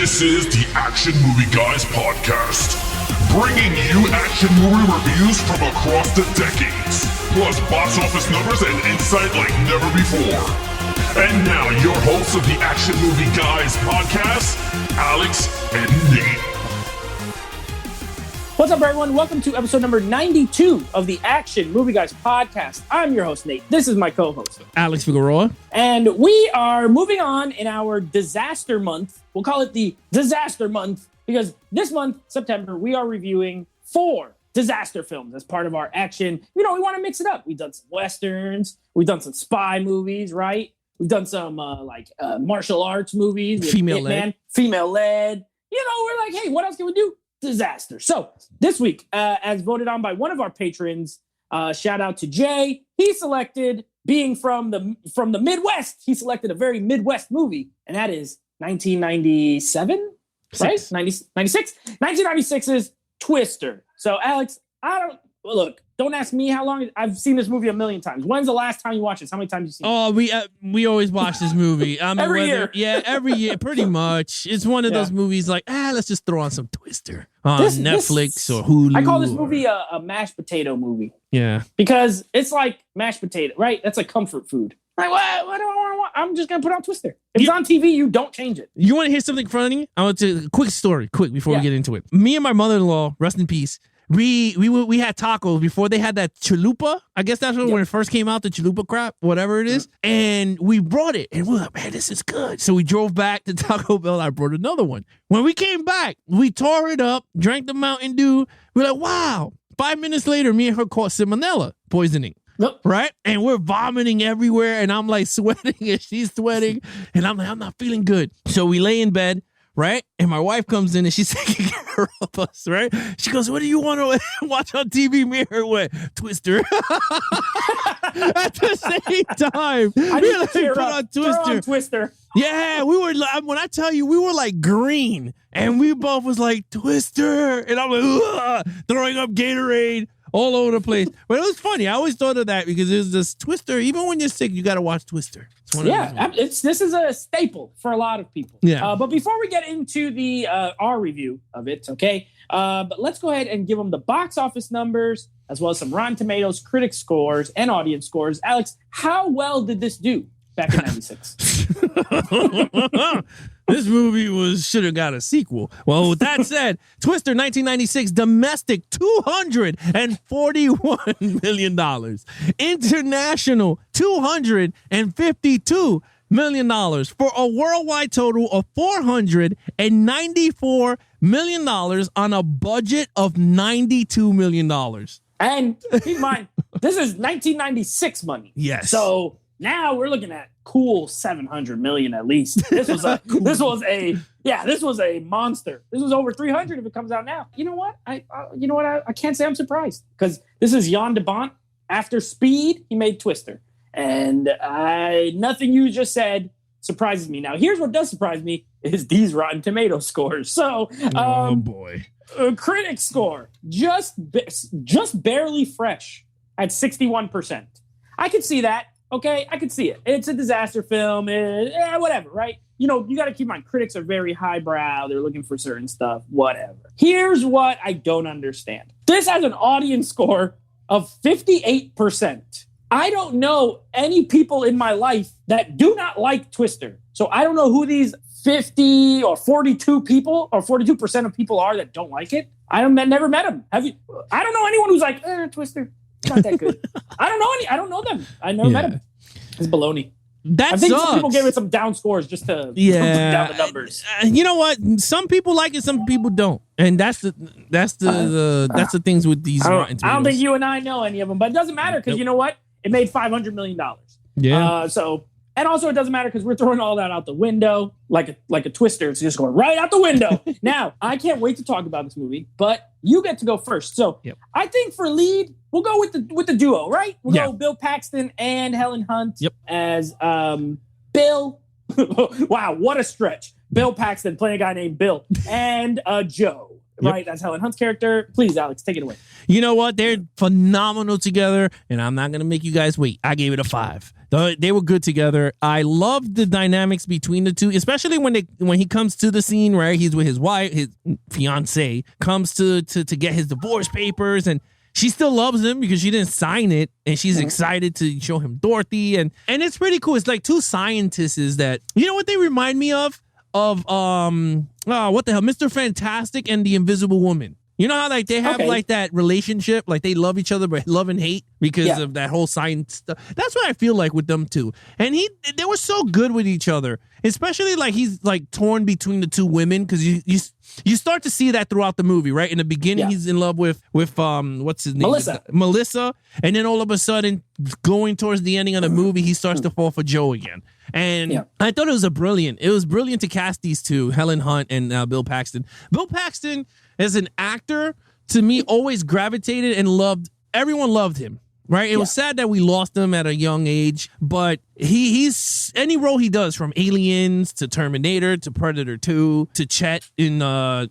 This is the Action Movie Guys podcast, bringing you action movie reviews from across the decades, plus box office numbers and insight like never before. And now, your hosts of the Action Movie Guys podcast, Alex and Nate. What's up, everyone? Welcome to episode number 92 of the Action Movie Guys podcast. I'm your host, Nate. This is my co-host, Alex Figueroa. And we are moving on in our disaster month. We'll call it the disaster month because this month, September, we are reviewing 4 disaster films as part of our action. You know, we want to mix it up. We've done some Westerns. We've done some spy movies, right? We've done some martial arts movies. Female-led. Female-led. You know, we're like, hey, what else can we do? Disaster. So this week, as voted on by one of our patrons, shout out to Jay. He selected, being from the Midwest, he selected a very Midwest movie, and that is 1997, right? 96. 1996's Twister. So Alex, don't ask me how long. I've seen this movie a million times. When's the last time you watched this? How many times have you seen it? Oh, we always watch this movie. I mean, Every year. Yeah, every year, pretty much. It's one of those movies like, let's just throw on some Twister on Netflix or Hulu. I call this movie a mashed potato movie. Yeah. Because it's like mashed potato, right? That's like comfort food. Like, what do I want? I'm just going to put on Twister. If it's on TV, you don't change it. You want to hear something funny? I want to, quick story, we get into it. Me and my mother-in-law, rest in peace, we had tacos before they had that chalupa. I guess that's when it first came out, the chalupa crap, whatever it is. And we brought it, and we're like, man, this is good. So we drove back to Taco Bell. I brought another one. When we came back, we tore it up, drank the Mountain Dew. We're like, wow. 5 minutes later, me and her caught salmonella poisoning. Nope. Right? And we're vomiting everywhere, and I'm like sweating, and she's sweating, and I'm like, I'm not feeling good. So we lay in bed, right? And my wife comes in, and she's taking care of us, right? She goes, what do you want to watch on TV? Mirror with Twister. At the same time, we put on Twister. Yeah, we were, when I tell you, we were like green, and we both was like, Twister. And I'm like, throwing up Gatorade all over the place. But it was funny. I always thought of that because there's this Twister. Even when you're sick, you got to watch Twister. This is a staple for a lot of people. Yeah. But before we get into the our review of it, okay, but let's go ahead and give them the box office numbers as well as some Rotten Tomatoes critic scores and audience scores. Alex, how well did this do back in 96? This movie should have got a sequel. Well, with that said, Twister 1996 domestic $241 million. International $252 million for a worldwide total of $494 million on a budget of $92 million. And keep in mind, this is 1996 money. Yes. So now we're looking at cool 700 million at least. This was a monster. This was over 300 if it comes out now. You know what? I can't say I'm surprised because this is Jan de Bont. After Speed, he made Twister, and nothing you just said surprises me. Now, here's what does surprise me is these Rotten Tomato scores. So, oh boy, critic score just barely fresh at 61%. I could see that. Okay, I could see it. It's a disaster film, whatever, right? You know, you got to keep in mind, critics are very highbrow. They're looking for certain stuff, whatever. Here's what I don't understand. This has an audience score of 58%. I don't know any people in my life that do not like Twister. So I don't know who these 50 or 42 people or 42% of people are that don't like it. I've never met them. Have you? I don't know anyone who's like, Twister. Not that good. I don't know them. I never met him. It's baloney. I think some people give it some down scores just to bring down the numbers. You know what? Some people like it, some people don't, and that's the things with these Rotten Tomatoes. I don't think you and I know any of them, but it doesn't matter because you know what? It made $500 million. Yeah. And also it doesn't matter because we're throwing all that out the window like a Twister. It's just going right out the window. Now, I can't wait to talk about this movie, but you get to go first. So I think for lead, we'll go with the duo, right? We'll go Bill Paxton and Helen Hunt as Bill. Wow, what a stretch. Bill Paxton playing a guy named Bill and Joe. Right, that's Helen Hunt's character. Please, Alex, take it away. You know what? They're phenomenal together, and I'm not going to make you guys wait. I gave it a 5. They were good together. I loved the dynamics between the two, especially when he comes to the scene, right? He's with his wife, his fiance, comes to get his divorce papers, and she still loves him because she didn't sign it, and she's excited to show him Dorothy, and it's pretty cool. It's like two scientists that, you know what they remind me of what the hell, Mr. Fantastic and the Invisible Woman. You know how like they have like that relationship, like they love each other but love and hate because of that whole science stuff. That's what I feel like with them two. And they were so good with each other, especially like he's like torn between the two women because you start to see that throughout the movie, right? In the beginning, he's in love with what's his name, Melissa, and then all of a sudden, going towards the ending of the movie, he starts to fall for Joe again. And I thought it was brilliant to cast these two, Helen Hunt and Bill Paxton. Bill Paxton, as an actor, to me, always gravitated and everyone loved him, right? It was sad that we lost him at a young age, but he's any role he does, from Aliens to Terminator to Predator 2 to Chet in Weird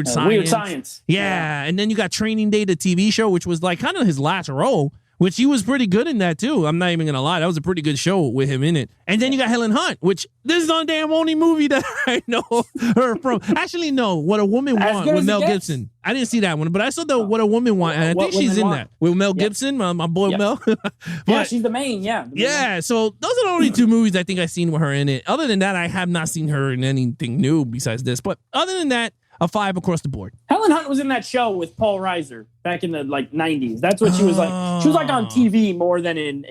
Science. Yeah, and then you got Training Day, the TV show, which was like kind of his last role, which he was pretty good in that too. I'm not even gonna lie, that was a pretty good show with him in it. And then you got Helen Hunt, which this is the damn only movie that I know her from. Actually, no, What a Woman Wants with Mel Gibson. I didn't see that one, but I saw the What a Woman Wants, and I think she's in that with Mel Gibson, my boy Mel. But, she's the main. So those are the only two movies I think I've seen with her in it. Other than that, I have not seen her in anything new besides this. But other than that, a 5 across the board. Helen Hunt was in that show with Paul Reiser back in the 90s. That's what she was like. She was like on TV more than in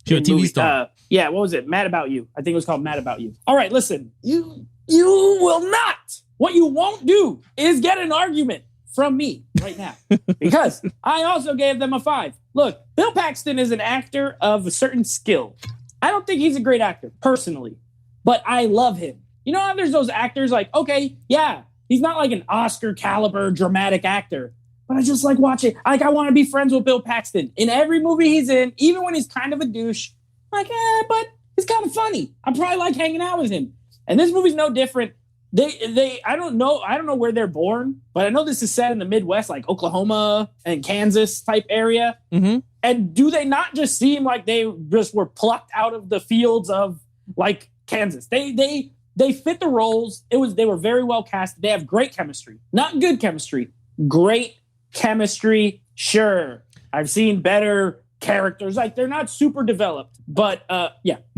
she was a TV star. What was it? Mad About You. I think it was called Mad About You. All right, listen. You will not. What you won't do is get an argument from me right now, because I also gave them a 5. Look, Bill Paxton is an actor of a certain skill. I don't think he's a great actor personally, but I love him. You know how there's those actors like, okay, yeah, he's not like an Oscar caliber dramatic actor, but I just like watching. Like, I want to be friends with Bill Paxton in every movie he's in, even when he's kind of a douche. Like, but he's kind of funny. I probably like hanging out with him. And this movie's no different. I don't know where they're born, but I know this is set in the Midwest, like Oklahoma and Kansas type area. Mm-hmm. And do they not just seem like they just were plucked out of the fields of like Kansas? They fit the roles. They were very well cast. They have great chemistry. Not good chemistry. Great chemistry. Sure. I've seen better characters. Like, they're not super developed. But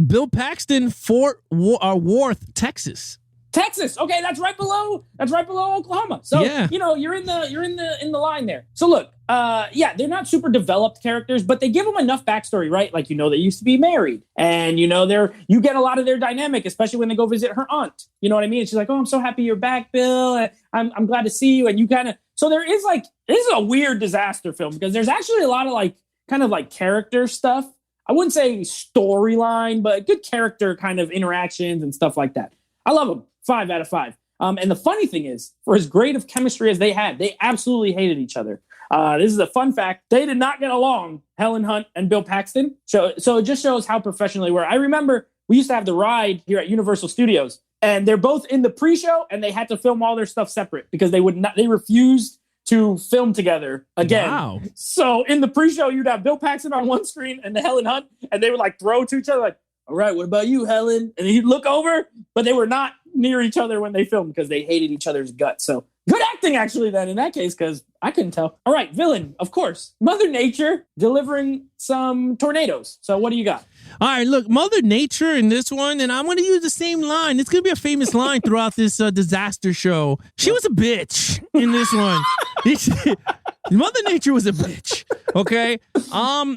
Bill Paxton, Fort Worth, Texas. Okay, that's right below Oklahoma. So you're in the line there. So look, they're not super developed characters, but they give them enough backstory, right? Like, they used to be married, and you get a lot of their dynamic, especially when they go visit her aunt. You know what I mean? And she's like, "Oh, I'm so happy you're back, Bill. I'm glad to see you." And you kind of, so there is like, this is a weird disaster film because there's actually a lot of like kind of like character stuff. I wouldn't say storyline, but good character kind of interactions and stuff like that. I love them. 5 out of 5. And the funny thing is, for as great of chemistry as they had, they absolutely hated each other. This is a fun fact. They did not get along, Helen Hunt and Bill Paxton. So it just shows how professional they were. I remember we used to have the ride here at Universal Studios, and they're both in the pre-show, and they had to film all their stuff separate because they refused to film together again. Wow. So in the pre-show, you'd have Bill Paxton on one screen and the Helen Hunt, and they would like throw to each other like, "All right, what about you, Helen?" And he'd look over, but they were not near each other when they filmed because they hated each other's guts. So good acting, actually, then, in that case, because I couldn't tell. All right, villain, of course. Mother Nature delivering some tornadoes. So what do you got? All right, look, Mother Nature in this one, and I'm going to use the same line. It's going to be a famous line throughout this disaster show. She was a bitch in this one. Mother Nature was a bitch, okay?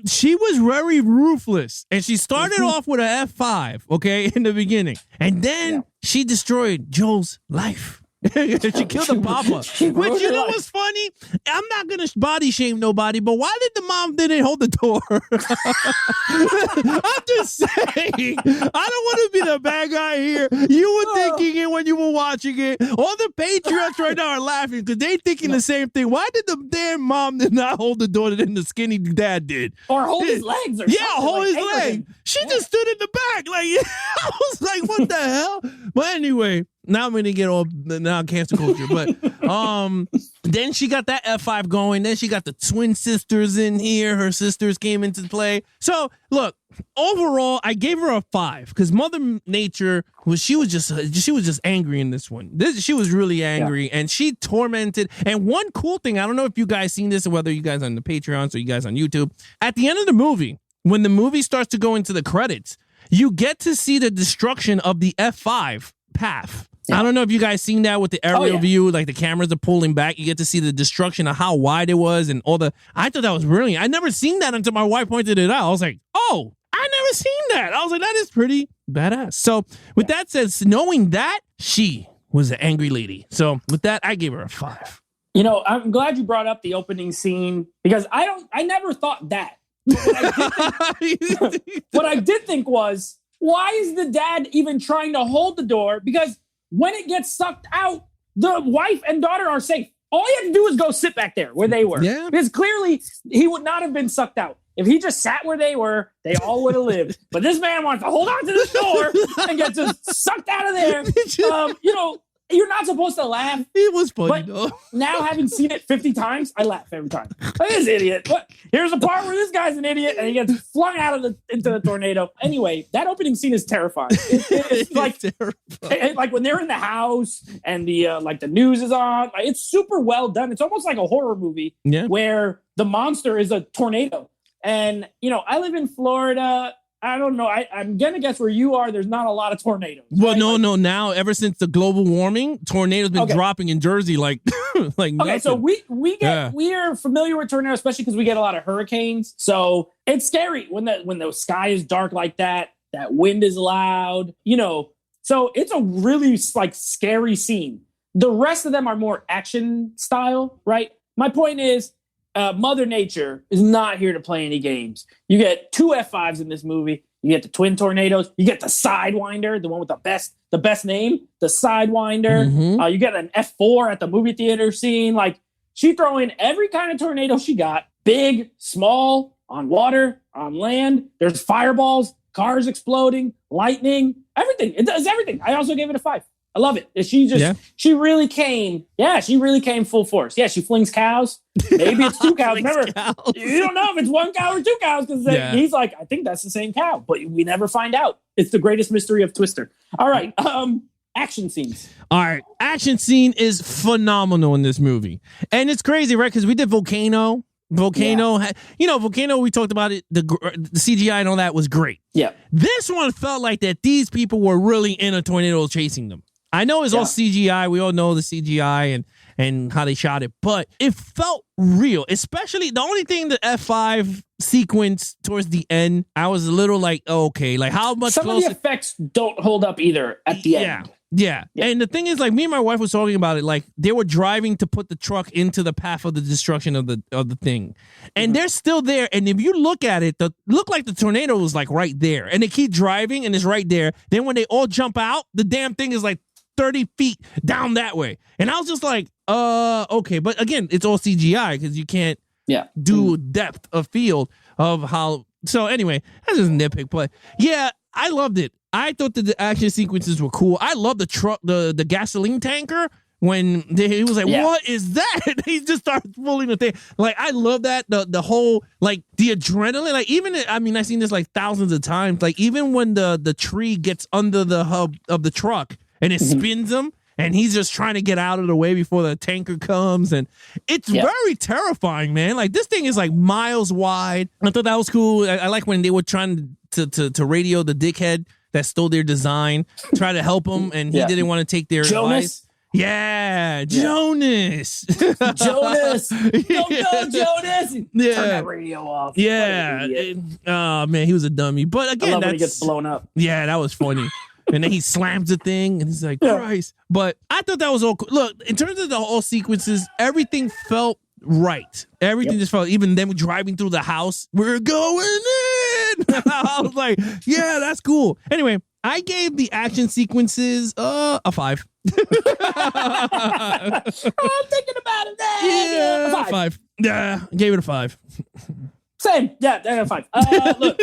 She was very ruthless, and she started off with a F5, okay, in the beginning. And then she destroyed Joel's life. She killed the papa. Which, you know what's funny? I'm not going to body shame nobody, but why did the mom didn't hold the door? I'm just saying. I don't want to be the bad guy here. You were thinking it when you were watching it. All the patriots right now are laughing because they're thinking the same thing. Why did the damn mom did not hold the door than the skinny dad did? Or hold his legs or something. Hold his leg. She just stood in the back. Like, I was like, what the hell? But anyway, now I'm going to get all now cancel culture. But Then she got that F5 going. Then she got the twin sisters in here. Her sisters came into play. So look, overall, I gave her a 5 because Mother Nature she was just angry in this one. She was really angry, and she tormented. And one cool thing, I don't know if you guys seen this, or whether you guys on the Patreon or you guys on YouTube. At the end of the movie, when the movie starts to go into the credits, you get to see the destruction of the F5 path. I don't know if you guys seen that with the aerial view, like the cameras are pulling back. You get to see the destruction of how wide it was and all the. I thought that was brilliant. I never seen that until my wife pointed it out. I was like, oh, I never seen that. I was like, that is pretty badass. So with that said, knowing that, she was an angry lady. So with that, I gave her a 5. You know, I'm glad you brought up the opening scene because I never thought that. What I did think was, why is the dad even trying to hold the door? Because when it gets sucked out, the wife and daughter are safe. All he had to do was go sit back there where they were. Yeah. Because clearly he would not have been sucked out. If he just sat where they were, they all would have lived. But this man wants to hold on to the door and get just sucked out of there. You know, you're not supposed to laugh. It was funny, though. Now, having seen it 50 times, I laugh every time. This idiot. What? Here's the part where this guy's an idiot and he gets flung out of into the tornado. Anyway, that opening scene is terrifying. It's like, like when they're in the house and the like the news is on. Like, it's super well done. It's almost like a horror movie where the monster is a tornado. And, you know, I live in Florida. I don't know. I'm going to guess where you are, there's not a lot of tornadoes. Well, right? No. Now, ever since the global warming, tornadoes been dropping in Jersey like nothing. Okay, so we are familiar with tornadoes, especially because we get a lot of hurricanes. So it's scary when the sky is dark like that. That wind is loud, you know. So it's a really like scary scene. The rest of them are more action style, right? My point is, Mother Nature is not here to play any games. You get 2 F5s in this movie. You get the twin tornadoes. You get the Sidewinder, the one with the best name, the Sidewinder. Mm-hmm. You get an F4 at the movie theater scene. Like, she throw in every kind of tornado she got. Big, small, on water, on land. There's fireballs, cars exploding, lightning, everything. It does everything. I also gave it a 5. I love it. She really came full force. Yeah, she flings cows. Maybe it's 2 cows. Remember, you don't know if it's 1 cow or 2 cows because he's like, I think that's the same cow, but we never find out. It's the greatest mystery of Twister. All right, action scenes. All right, action scene is phenomenal in this movie. And it's crazy, right? Because we did Volcano. Volcano, we talked about it. The CGI and all that was great. Yeah. This one felt like that these people were really in a tornado chasing them. I know it's all CGI. We all know the CGI and how they shot it, but it felt real, especially the only thing the F5 sequence towards the end, I was a little like, okay, like how much some of the effects don't hold up either at the end. Yeah. And the thing is, like, me and my wife was talking about it, like they were driving to put the truck into the path of the destruction of the thing. And they're still there. And if you look at it, look like the tornado was like right there. And they keep driving and it's right there. Then when they all jump out, the damn thing is like 30 feet down that way. And I was just like, okay. But again, it's all CGI because you can't do depth of field of how. So anyway, that's just a nitpick. But yeah, I loved it. I thought that the action sequences were cool. I love the truck, the gasoline tanker when he was like, what is that? He just started pulling the thing. Like, I love that. The whole, like, the adrenaline. Like, even, I mean, I've seen this like thousands of times. Like, even when the tree gets under the hub of the truck and it spins him and he's just trying to get out of the way before the tanker comes. And it's very terrifying, man. Like, this thing is like miles wide. I thought that was cool. I like when they were trying to radio the dickhead that stole their design, try to help him, and he didn't want to take their advice. Yeah, Jonas. Jonas. Don't go, Jonas. Turn that radio off. Yeah. Oh, man, he was a dummy. But again, I love when he gets blown up. Yeah, that was funny. And then he slams the thing, and he's like, Christ. But I thought that was all cool. Look, in terms of the whole sequences, everything felt right. Everything just felt, even them driving through the house, we're going in. I was like, yeah, that's cool. Anyway, I gave the action sequences a 5. I'm thinking about it. Yeah, 5. Yeah, I gave it a 5. Same. Yeah, 5. Look,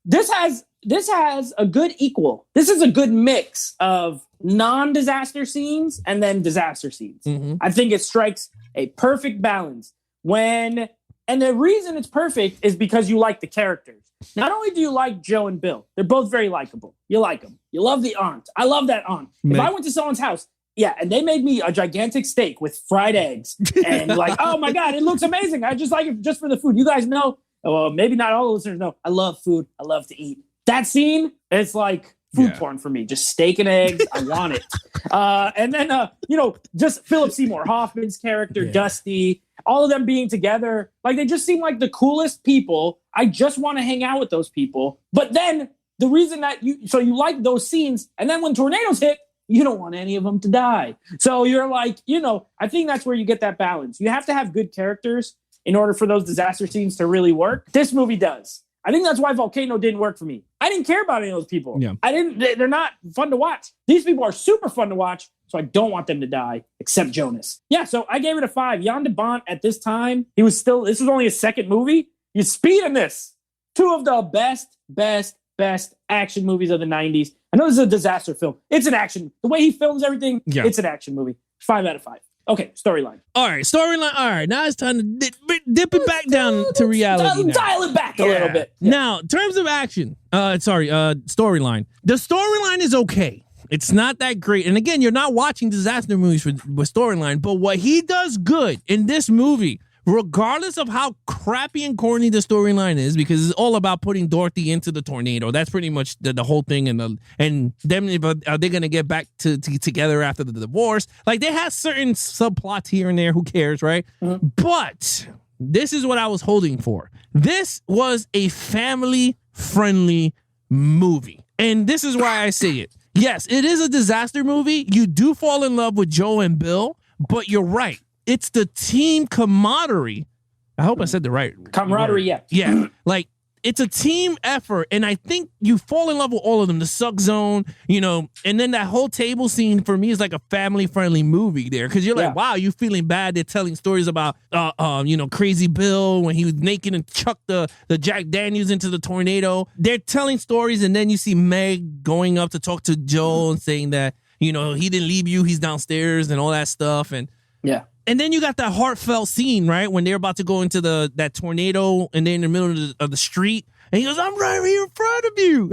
this has this has a good equal. This is a good mix of non-disaster scenes and then disaster scenes. Mm-hmm. I think it strikes a perfect balance and the reason it's perfect is because you like the characters. Not only do you like Joe and Bill, they're both very likable. You like them. You love the aunt. I love that aunt. If I went to someone's house, and they made me a gigantic steak with fried eggs and like, oh my God, it looks amazing. I just like it just for the food. You guys know, well, maybe not all the listeners know, I love food. I love to eat. That scene, it's like food porn for me. Just steak and eggs. I want it. And then, just Philip Seymour Hoffman's character, Dusty, all of them being together. Like, they just seem like the coolest people. I just want to hang out with those people. But then the reason that you like those scenes, and then when tornadoes hit, you don't want any of them to die. So you're like, I think that's where you get that balance. You have to have good characters in order for those disaster scenes to really work. This movie does. I think that's why Volcano didn't work for me. I didn't care about any of those people. Yeah. They're not fun to watch. These people are super fun to watch, so I don't want them to die, except Jonas. Yeah, so I gave it a 5. Jan de Bont at this time, this was only his second movie. He's speeding this. 2 of the best action movies of the 90s. I know this is a disaster film. It's an action. The way he films everything, it's an action movie. 5 out of 5. Okay, storyline. All right, storyline. All right, now it's time to dip it back down to reality. Dial it back a little bit. Yeah. Now, in terms of action, storyline. The storyline is okay. It's not that great. And again, you're not watching disaster movies with storyline, but what he does good in this movie, regardless of how crappy and corny the storyline is, because it's all about putting Dorothy into the tornado. That's pretty much the whole thing. And them, are they going to get back together after the divorce? Like, they have certain subplots here and there. Who cares, right? Mm-hmm. But this is what I was holding for. This was a family-friendly movie. And this is why I say it. Yes, it is a disaster movie. You do fall in love with Joe and Bill, but you're right. It's the team camaraderie. I hope I said the right camaraderie. word. Yeah. Like, it's a team effort. And I think you fall in love with all of them. The suck zone, and then that whole table scene for me is like a family friendly movie there. Cause you're like, wow, you feeling bad. They're telling stories about, Crazy Bill when he was naked and chucked the Jack Daniels into the tornado. They're telling stories. And then you see Meg going up to talk to Joel and saying that, he didn't leave you. He's downstairs and all that stuff. And And then you got that heartfelt scene, right? When they're about to go into that tornado and they're in the middle of the street. And he goes, I'm right here in front of you.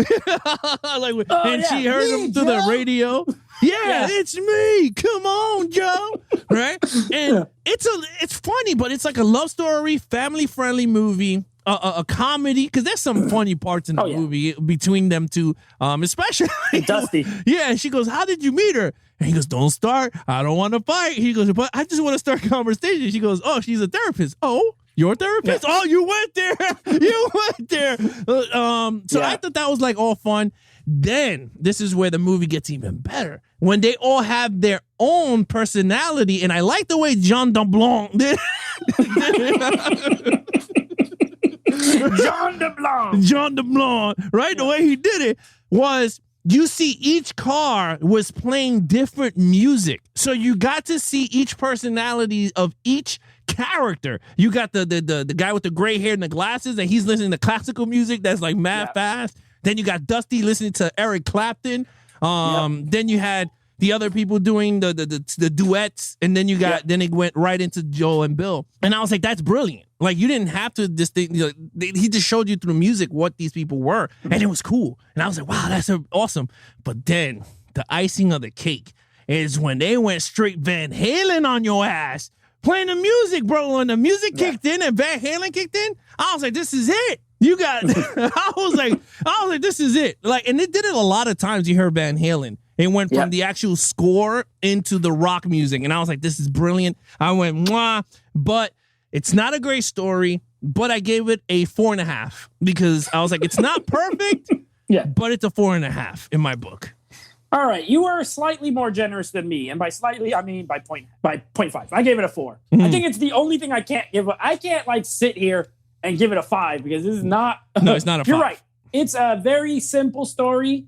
She heard him through the radio. Yeah, it's me. Come on, Joe. Right? And it's funny, but it's like a love story, family-friendly movie. A comedy, because there's some funny parts in the movie between them two, especially Dusty. Yeah, she goes, how did you meet her? And he goes, don't start. I don't want to fight. He goes, but I just want to start a conversation. She goes, oh, she's a therapist. Oh, you're a therapist? Yeah. Oh, you went there. You went there. I thought that was like all fun. Then this is where the movie gets even better. When they all have their own personality. And I like the way Jean de Blanc did. Jean de Blanc, right? The way he did it was, you see each car was playing different music. So you got to see each personality of each character. You got the guy with the gray hair and the glasses, and he's listening to classical music that's like mad fast. Then you got Dusty listening to Eric Clapton. Then you had the other people doing the duets, and then you got then it went right into Joe and Bill. And I was like, that's brilliant. Like, you didn't have to he just showed you through music what these people were, and it was cool. And I was like, wow, that's awesome. But then the icing of the cake is when they went straight Van Halen on your ass, playing the music, bro. When the music kicked in and Van Halen kicked in, I was like, this is it. You got I was like, this is it. Like, and they did it a lot of times. You heard Van Halen. It went from the actual score into the rock music. And I was like, this is brilliant. I went, mwah. But it's not a great story, but I gave it a 4.5 because I was like, it's not perfect, but it's a 4.5 in my book. All right. You were slightly more generous than me. And by slightly, I mean by 0.5. I gave it a 4. Mm-hmm. I think it's the only thing I can't give. I can't sit here and give it a 5 because this is not. No, it's not a 5. You're right. It's a very simple story.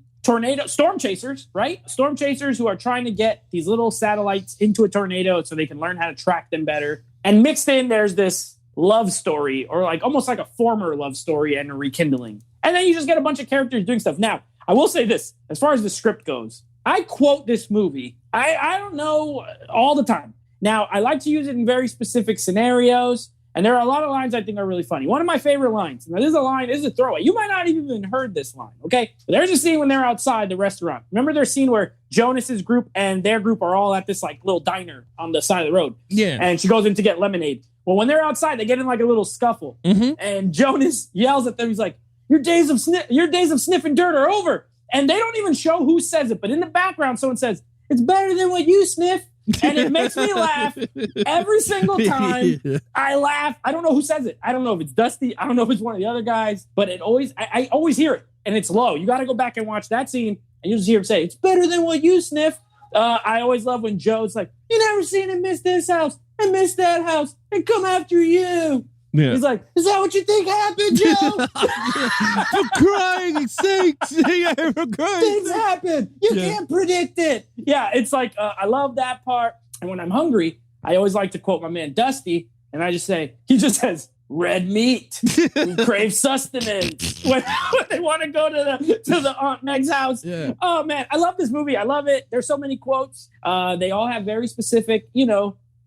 Storm chasers, right? Storm chasers who are trying to get these little satellites into a tornado so they can learn how to track them better. And mixed in, there's this love story, or almost like a former love story and a rekindling. And then you just get a bunch of characters doing stuff. Now, I will say this, as far as the script goes, I quote this movie. I don't know all the time. Now, I like to use it in very specific scenarios. And there are a lot of lines I think are really funny. One of my favorite lines, now this is a throwaway. You might not even heard this line, okay? But there's a scene when they're outside the restaurant. Remember their scene where Jonas's group and their group are all at this like little diner on the side of the road. Yeah. And she goes in to get lemonade. Well, when they're outside, they get in like a little scuffle. Mm-hmm. And Jonas yells at them. He's like, your days of sniffing dirt are over. And they don't even show who says it. But in the background, someone says, it's better than what you sniff. And it makes me laugh every single time. I laugh. I don't know who says it. I don't know if it's Dusty. I don't know if it's one of the other guys. But I always hear it. And it's low. You got to go back and watch that scene. And you'll just hear him say, it's better than what you sniff. I always love when Joe's like, you never seen him miss this house and miss that house and come after you. Yeah. He's like, is that what you think happened, Joe? For crying sakes. For crying Things happen. You can't predict it. Yeah, it's like, I love that part. And when I'm hungry, I always like to quote my man Dusty. And I just say, he just says, red meat. We crave sustenance. When they want to go to the Aunt Meg's house. Yeah. Oh, man, I love this movie. I love it. There's so many quotes. They all have very specific, use.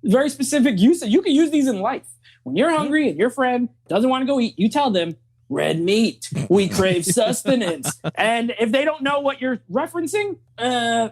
You can use these in life. When you're hungry and your friend doesn't want to go eat, you tell them, red meat. We crave sustenance. And if they don't know what you're referencing,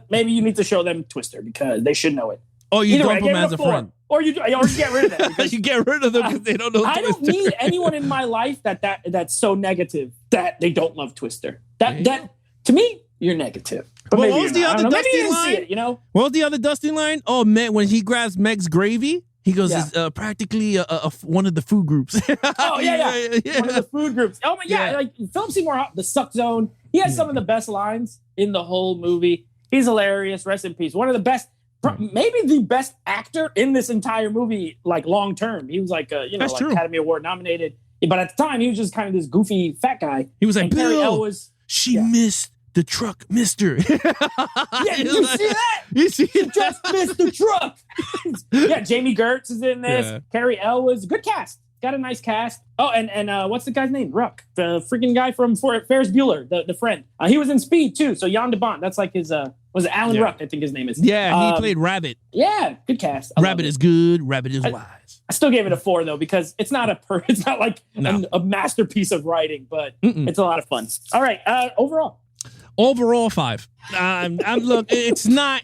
maybe you need to show them Twister because they should know it. Oh, you dump them as a friend. Or you get rid of them. You get rid of them because they don't know Twister. I don't need anyone in my life that's so negative that they don't love Twister. That to me, you're negative. But what was the other Dusty line? It, What was the other Dusty line? Oh, man, when he grabs Meg's gravy. He goes, it's practically one of the food groups. Oh, yeah. One of the food groups. Oh, my God. Like, Philip Seymour, the Suck Zone, he has some of the best lines in the whole movie. He's hilarious. Rest in peace. One of the best, maybe the best actor in this entire movie, like, long term. He was like, Academy Award nominated. But at the time, he was just kind of this goofy fat guy. He was like, Bill, missed the truck, mister. Yeah, did you see that? She just missed the truck. Yeah, Jamie Gertz is in this. Yeah. Carrie Elwes. Good cast. Got a nice cast. Oh, and what's the guy's name? Ruck. The freaking guy from Ferris Bueller, the friend. He was in Speed, too. So Jan de Bont. That's like his, was it Alan Ruck, I think his name is. Yeah, he played Rabbit. Yeah, good cast. Rabbit is good. Rabbit is wise. I still gave it a 4, though, because it's not a masterpiece of writing, but it's a lot of fun. All right, Overall, 5. Look, it's not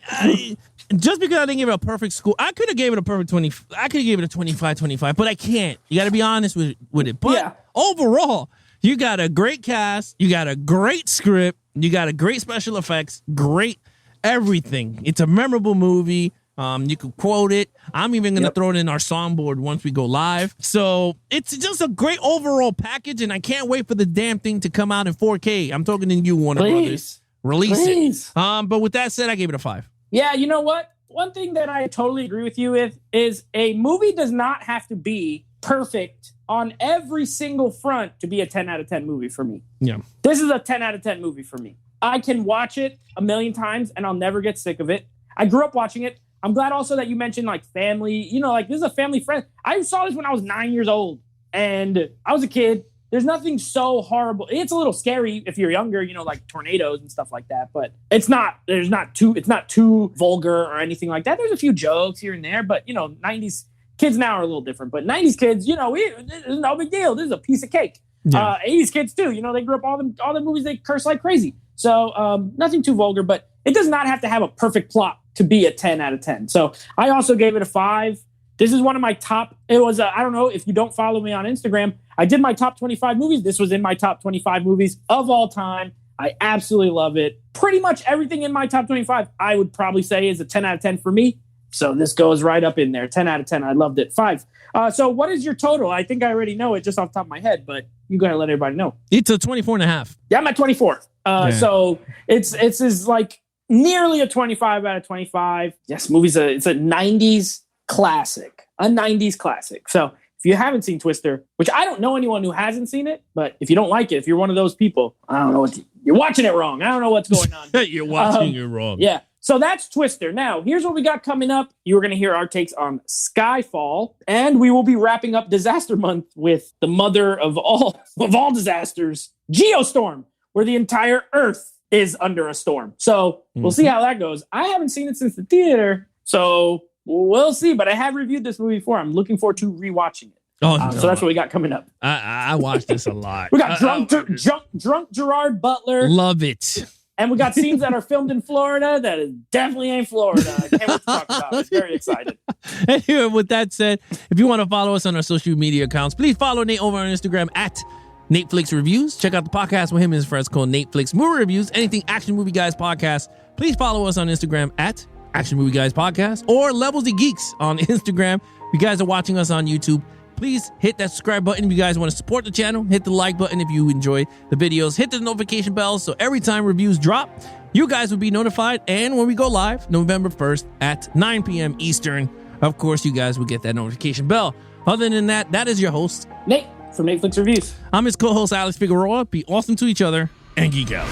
just because I didn't give it a perfect score. I could have gave it a perfect 20. I could have gave it a 25, but I can't. You got to be honest with it. But overall, you got a great cast, you got a great script, you got a great special effects, great everything. It's a memorable movie. You could quote it. I'm even going to throw it in our songboard once we go live. So it's just a great overall package, and I can't wait for the damn thing to come out in 4K. I'm talking to you, Warner Brothers. Release it. But with that said, I gave it a 5. Yeah, you know what? One thing that I totally agree with you with is a movie does not have to be perfect on every single front to be a 10 out of 10 movie for me. Yeah. This is a 10 out of 10 movie for me. I can watch it a million times, and I'll never get sick of it. I grew up watching it. I'm glad also that you mentioned like family, this is a family friend. I saw this when I was 9 years old and I was a kid. There's nothing so horrible. It's a little scary if you're younger, like tornadoes and stuff like that, but it's not too vulgar or anything like that. There's a few jokes here and there, but 90s kids now are a little different, but 90s kids, this is no big deal. This is a piece of cake. Yeah. 80s kids too, they grew up all the movies, they curse like crazy. So nothing too vulgar, but it does not have to have a perfect plot to be a 10 out of 10. So I also gave it a 5. This is one of my top, I don't know if you don't follow me on Instagram, I did my top 25 movies. This was in my top 25 movies of all time. I absolutely love it. Pretty much everything in my top 25, I would probably say is a 10 out of 10 for me. So this goes right up in there. 10 out of 10. I loved it. 5. So what is your total? I think I already know it just off the top of my head, but you go ahead and let everybody know. It's a 24.5. Yeah, I'm at 24. So it's like nearly a 25 out of 25. Yes, it's a 90s classic. A 90s classic. So if you haven't seen Twister, which I don't know anyone who hasn't seen it, but if you don't like it, if you're one of those people, I don't know you're watching it wrong. I don't know what's going on. You're watching it wrong. Yeah. So that's Twister. Now, here's what we got coming up. You're going to hear our takes on Skyfall, and we will be wrapping up Disaster Month with the mother of all disasters, Geostorm, where the entire Earth is under a storm. So we'll see how that goes. I haven't seen it since the theater, so we'll see. But I have reviewed this movie before. I'm looking forward to rewatching it. So that's what we got coming up. I watched this a lot. We got drunk Gerard Butler. Love it. And we got scenes that are filmed in Florida that is definitely ain't Florida. I can't wait to talk about it. I'm very excited. Anyway, with that said, if you want to follow us on our social media accounts, please follow Nate over on Instagram at NateFlix Reviews. Check out the podcast with him and his friends called NateFlix Movie Reviews. Anything Action Movie Guys Podcast, please follow us on Instagram at Action Movie Guys Podcast or Levels of Geeks on Instagram. If you guys are watching us on YouTube, please hit that subscribe button if you guys want to support the channel. Hit the like button if you enjoy the videos. Hit the notification bell so every time reviews drop, you guys will be notified. And when we go live, November 1st at 9 p.m. Eastern, of course, you guys will get that notification bell. Other than that, that is your host, Nate from NateFlix Reviews. I'm his co-host, Alex Figueroa. Be awesome to each other and geek out.